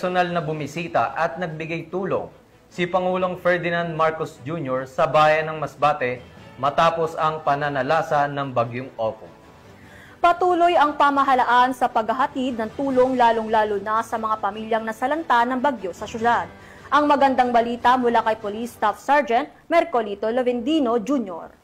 personal na bumisita at nagbigay tulong si Pangulong Ferdinand Marcos Jr. sa bayan ng Masbate matapos ang pananalasa ng Bagyong Opong. Patuloy ang pamahalaan sa paghahatid ng tulong lalong-lalo na sa mga pamilyang nasalanta ng bagyo sa syudad. Ang magandang balita mula kay Police Staff Sergeant Mercolito Lovendino Jr.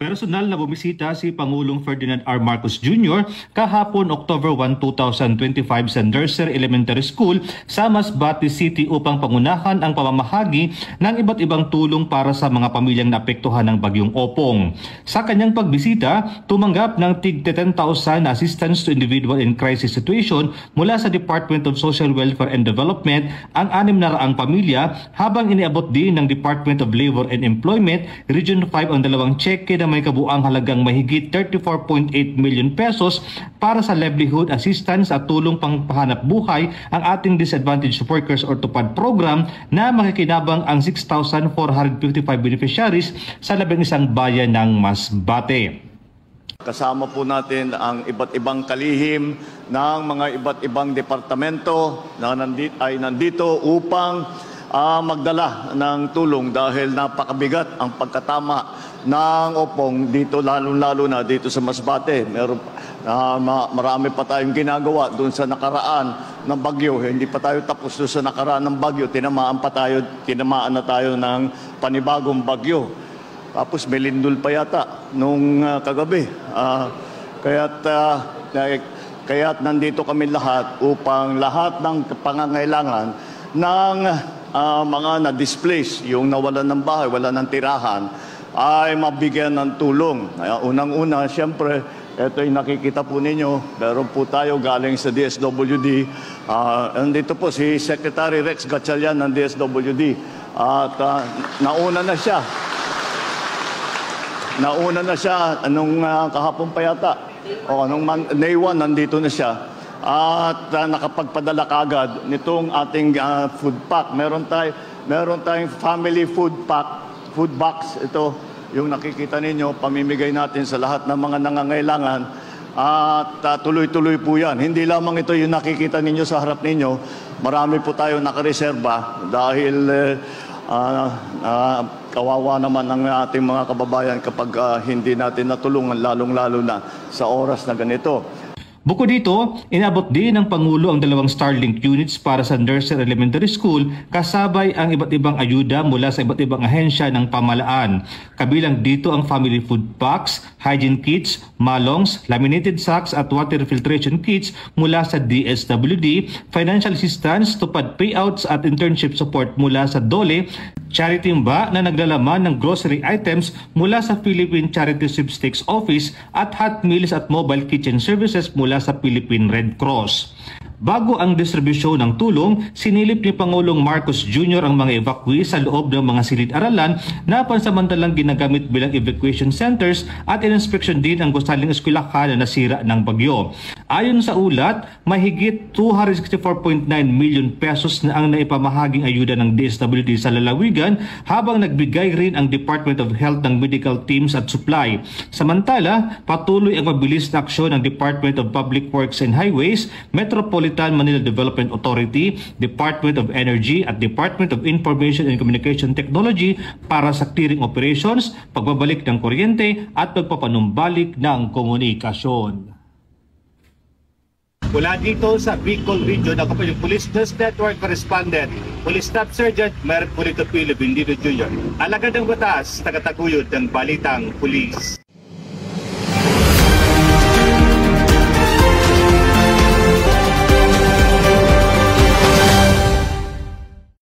Personal na bumisita si Pangulong Ferdinand R. Marcos Jr. kahapon October 1, 2025 sa Nursery Elementary School sa Masbate City upang pangunahan ang pamamahagi ng iba't ibang tulong para sa mga pamilyang naapektuhan ng Bagyong Opong. Sa kanyang pagbisita, tumanggap ng tig 10,000 na assistance to individual in crisis situation mula sa Department of Social Welfare and Development ang 600 pamilya, habang iniabot din ng Department of Labor and Employment Region 5 ang dalawang cheque na may kabuang halagang mahigit 34.8 million pesos para sa livelihood assistance at tulong pangpahanap buhay ang ating disadvantaged workers or TUPAD program na makikinabang ang 6,455 beneficiaries sa 11 bayan ng Masbate. Kasama po natin ang iba't ibang kalihim ng mga iba't ibang departamento na nandito upang magdala ng tulong dahil napakabigat ang pagkatama ng Opong dito, lalo na dito sa Masbate. Marami pa tayong ginagawa doon sa nakaraan ng bagyo. Hindi pa tayo tapos doon sa nakaraan ng bagyo. Tinamaan na tayo ng panibagong bagyo. Tapos may lindol pa yata nung kagabi. Kaya't nandito kami lahat upang lahat ng pangangailangan ng mga na-displace, yung nawalan ng bahay, wala ng tirahan, ay mabigyan ng tulong. Unang-una, siyempre, ito yung nakikita po ninyo, meron po tayo galing sa DSWD. Nandito po si Secretary Rex Gatchalian ng DSWD. At nauna na siya. Anong kahapon pa yata. Anong Day 1, nandito na siya. At nakapagpadala kagad nitong ating food pack. Meron tayong family food box. Ito yung nakikita ninyo, pamimigay natin sa lahat ng mga nangangailangan. At tuloy-tuloy po yan. Hindi lamang ito yung nakikita ninyo sa harap ninyo. Marami po tayo nakareserba dahil kawawa naman ang ating mga kababayan kapag hindi natin natulungan, lalong-lalo na sa oras na ganito. Bukod dito, inabot din ng Pangulo ang 2 Starlink units para sa Nursery Elementary School kasabay ang iba't ibang ayuda mula sa iba't ibang ahensya ng pamahalaan. Kabilang dito ang family food packs, hygiene kits, malongs, laminated sacks at water filtration kits mula sa DSWD, financial assistance, TUPAD payouts at internship support mula sa DOLE, charity mba na naglalaman ng grocery items mula sa Philippine Charity Sweepstakes Office at hot meals at mobile kitchen services mula sa Philippine Red Cross. Bago ang distribusyon ng tulong, sinilip ni Pangulong Marcos Jr. ang mga evacuee sa loob ng mga silid-aralan na pansamantalang ginagamit bilang evacuation centers at in-inspection din ang gusaling eskwelahan na nasira ng bagyo. Ayon sa ulat, mahigit 264.9 million pesos na ang naipamahaging ayuda ng DSWD sa lalawigan, habang nagbigay rin ang Department of Health ng medical teams at supply. Samantala, patuloy ang mabilis na aksyon ng Department of Public Works and Highways, Metropolitan Manila Development Authority, Department of Energy at Department of Information and Communication Technology para sa clearing operations, pagbabalik ng kuryente at pagpapanumbalik ng komunikasyon. Mula dito sa Bicol Region, ako po yung Police News Network Correspondent, Police Staff Sergeant Mercolito Lovendino Jr. Alagad ng batas, tagataguyod ng Balitang Pulis.